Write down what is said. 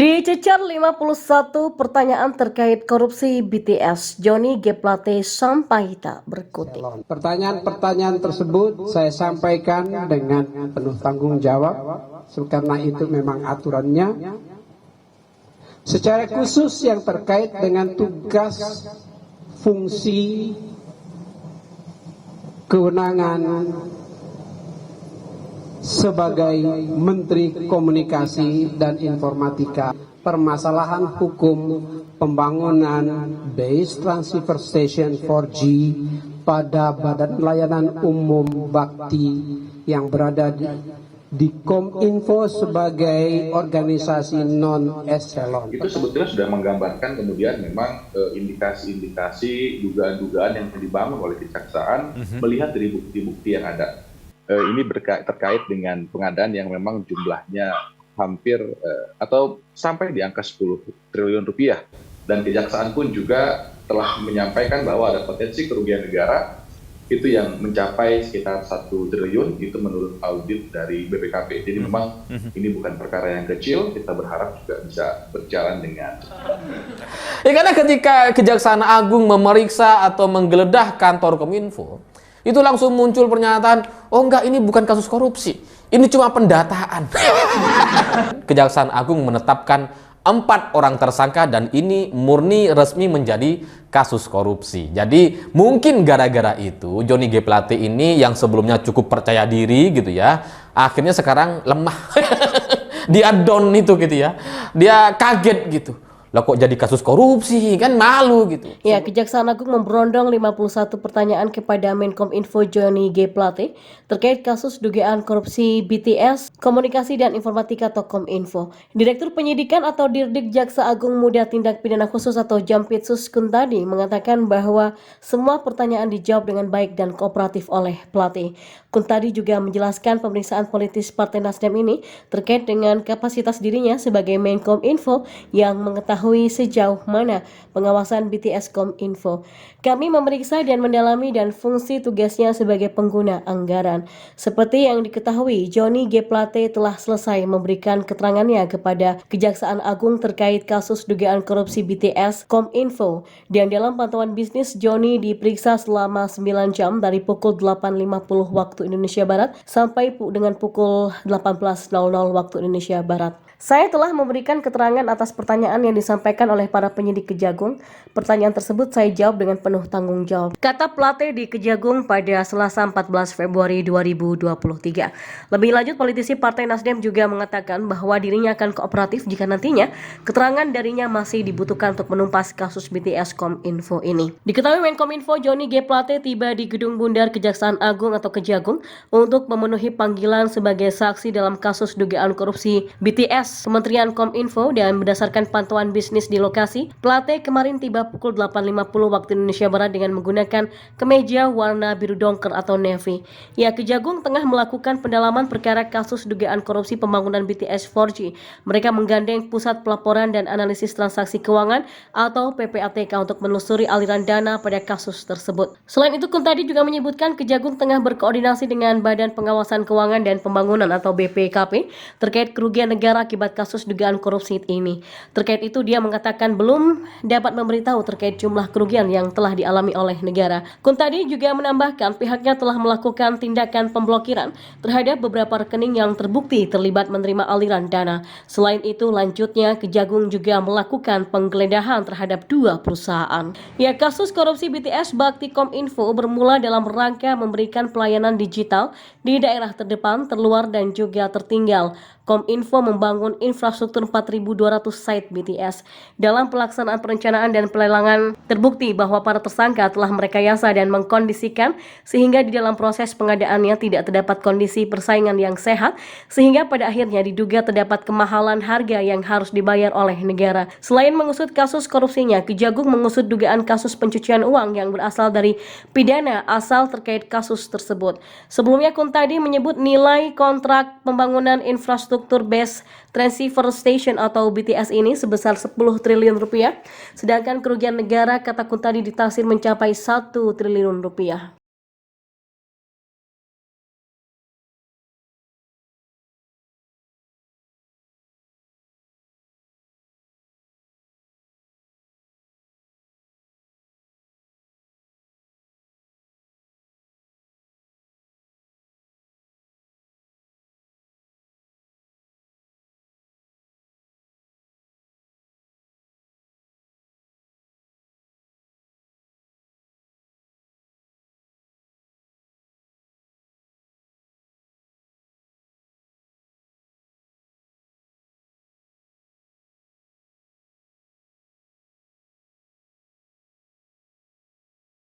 Dicecar 51 pertanyaan terkait korupsi BTS, Johnny G. Plate Sampaita berkutik. Pertanyaan-pertanyaan tersebut saya sampaikan dengan penuh tanggung jawab, karena itu memang aturannya. Secara khusus yang terkait dengan tugas, fungsi, kewenangan sebagai Menteri Komunikasi dan Informatika, permasalahan hukum pembangunan base transceiver station 4G pada Badan Layanan Umum Bakti yang berada di Kominfo sebagai organisasi non-eselon. Itu sebetulnya sudah menggambarkan kemudian memang indikasi-indikasi, dugaan-dugaan yang dibangun oleh kejaksaan melihat dari bukti-bukti yang ada. Ini terkait dengan pengadaan yang memang jumlahnya hampir atau sampai di angka 10 triliun rupiah. Dan kejaksaan pun juga telah menyampaikan bahwa ada potensi kerugian negara itu yang mencapai sekitar 1 triliun, itu menurut audit dari BPKP. Jadi memang ini bukan perkara yang kecil, kita berharap juga bisa berjalan dengan. Ya, karena ketika Kejaksaan Agung memeriksa atau menggeledah kantor Kominfo, itu langsung muncul pernyataan, oh enggak, ini bukan kasus korupsi, ini cuma pendataan. Kejaksaan Agung menetapkan 4 orang tersangka dan ini murni resmi menjadi kasus korupsi. Jadi mungkin gara-gara itu Johnny G. Plate ini yang sebelumnya cukup percaya diri gitu ya, akhirnya sekarang lemah. Dia down itu gitu ya, dia kaget gitu. Lah kok jadi kasus korupsi, kan malu gitu. Ya, Kejaksaan Agung memberondong 51 pertanyaan kepada Menkominfo Johnny G. Plate terkait kasus dugaan korupsi BTS, Komunikasi dan Informatika atau Kominfo. Direktur Penyidikan atau Dirdik Jaksa Agung Muda Tindak Pidana Khusus atau Jampitsus Kuntadi mengatakan bahwa semua pertanyaan dijawab dengan baik dan kooperatif oleh Plate. Kuntadi juga menjelaskan pemeriksaan politis Partai Nasdem ini terkait dengan kapasitas dirinya sebagai Menkominfo yang mengetahui sejauh mana pengawasan BTS Kominfo. Kami memeriksa dan mendalami dan fungsi tugasnya sebagai pengguna anggaran. Seperti yang diketahui, Johnny G. Plate telah selesai memberikan keterangannya kepada Kejaksaan Agung terkait kasus dugaan korupsi BTS Kominfo. Dan dalam pantauan bisnis, Johnny diperiksa selama 9 jam dari pukul 8.50 waktu Indonesia Barat sampai dengan pukul 18.00 waktu Indonesia Barat. Saya telah memberikan keterangan atas pertanyaan yang disampaikan oleh para penyidik Kejagung. Pertanyaan tersebut saya jawab dengan penuh tanggung jawab, kata Plate di Kejagung pada Selasa 14 Februari 2023. Lebih lanjut, politisi Partai Nasdem juga mengatakan bahwa dirinya akan kooperatif jika nantinya keterangan darinya masih dibutuhkan untuk menumpas kasus BTS Kominfo ini. Diketahui Menkominfo Johnny G. Plate tiba di Gedung Bundar Kejaksaan Agung atau Kejagung untuk memenuhi panggilan sebagai saksi dalam kasus dugaan korupsi BTS Kementerian Kominfo. Dan berdasarkan pantauan bisnis di lokasi, Plate kemarin tiba pukul 8.50 waktu Indonesia Barat dengan menggunakan kemeja warna biru dongker atau navy. Ya, Kejagung tengah melakukan pendalaman perkara kasus dugaan korupsi pembangunan BTS 4G. Mereka menggandeng Pusat Pelaporan dan Analisis Transaksi Keuangan atau PPATK untuk menelusuri aliran dana pada kasus tersebut. Selain itu, Kuntadi juga menyebutkan Kejagung tengah berkoordinasi dengan Badan Pengawasan Keuangan dan Pembangunan atau BPKP terkait kerugian negara akibat kasus dugaan korupsi ini. Terkait itu, dia mengatakan belum dapat memberitahu terkait jumlah kerugian yang telah dialami oleh negara. Kuntadi juga menambahkan pihaknya telah melakukan tindakan pemblokiran terhadap beberapa rekening yang terbukti terlibat menerima aliran dana. Selain itu, lanjutnya Kejagung juga melakukan penggeledahan terhadap 2 perusahaan. Ya, kasus korupsi BTS Bakti Kominfo bermula dalam rangka memberikan pelayanan digital di daerah terdepan, terluar dan juga tertinggal. Kominfo membangun infrastruktur 4.200 site BTS. Dalam pelaksanaan perencanaan dan pelelangan, terbukti bahwa para tersangka telah merekayasa dan mengkondisikan sehingga di dalam proses pengadaannya tidak terdapat kondisi persaingan yang sehat, sehingga pada akhirnya diduga terdapat kemahalan harga yang harus dibayar oleh negara. Selain mengusut kasus korupsinya, Kejagung mengusut dugaan kasus pencucian uang yang berasal dari pidana asal terkait kasus tersebut. Sebelumnya, Kuntadi menyebut nilai kontrak pembangunan infrastruktur base transceiver station atau BTS ini sebesar 10 triliun rupiah, sedangkan kerugian negara kata Kuntadi ditaksir mencapai 1 triliun rupiah.